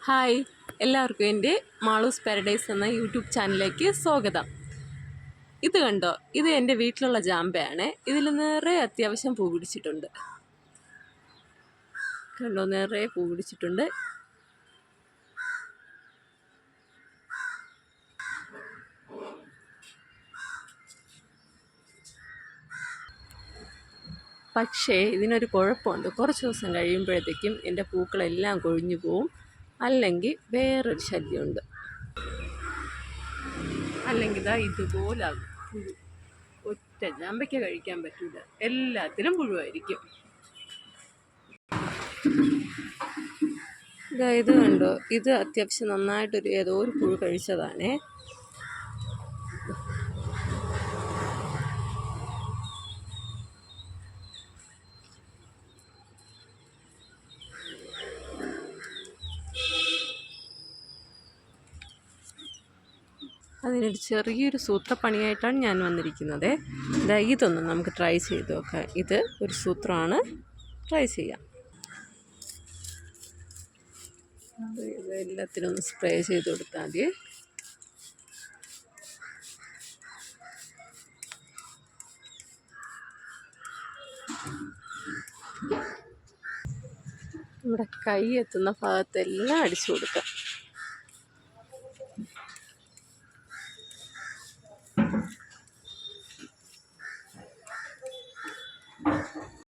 Hi, എല്ലാവർക്കും എൻ്റെ Malu's paradise എന്ന യൂട്യൂബ് ചാനലിലേക്ക് സ്വാഗതം. ഇത് കണ്ടോ, ഇത് എൻ്റെ വീട്ടിലുള്ള ജാമ്പയാണ്. ഇതിൽ നിറയെ അത്യാവശ്യം പൂ പിടിച്ചിട്ടുണ്ട്. കണ്ടോ, നിറയെ പൂ പിടിച്ചിട്ടുണ്ട്. പക്ഷേ ഇതിനൊരു കുഴപ്പമുണ്ട്. കുറച്ച് ദിവസം കഴിയുമ്പോഴത്തേക്കും എൻ്റെ പൂക്കളെല്ലാം കൊഴിഞ്ഞു പോവും. അല്ലെങ്കിൽ വേറൊരു ശല്യമുണ്ട്. അല്ലെങ്കിൽ ഇതാ ഇതുപോലാകും പുഴു. ഒറ്റ ജാമ്പയ്ക്ക കഴിക്കാൻ പറ്റില്ല, എല്ലാത്തിലും പുഴുവായിരിക്കും. ഇത് കണ്ടോ, ഇത് അത്യാവശ്യം നന്നായിട്ടൊരു ഏതോ ഒരു പുഴു കഴിച്ചതാണേ. അതിനൊരു ചെറിയൊരു സൂത്രപ്പണിയായിട്ടാണ് ഞാൻ വന്നിരിക്കുന്നത്. ഇതൊന്ന് നമുക്ക് ട്രൈ ചെയ്ത് നോക്കാം. ഇത് ഒരു സൂത്രമാണ്, ട്രൈ ചെയ്യാം. ഇത് എല്ലാത്തിനും ഒന്ന് സ്പ്രേ ചെയ്ത് കൊടുത്താൽ മതി. നമ്മുടെ കൈ എത്തുന്ന ഭാഗത്തെല്ലാം അടിച്ചു കൊടുക്കാം.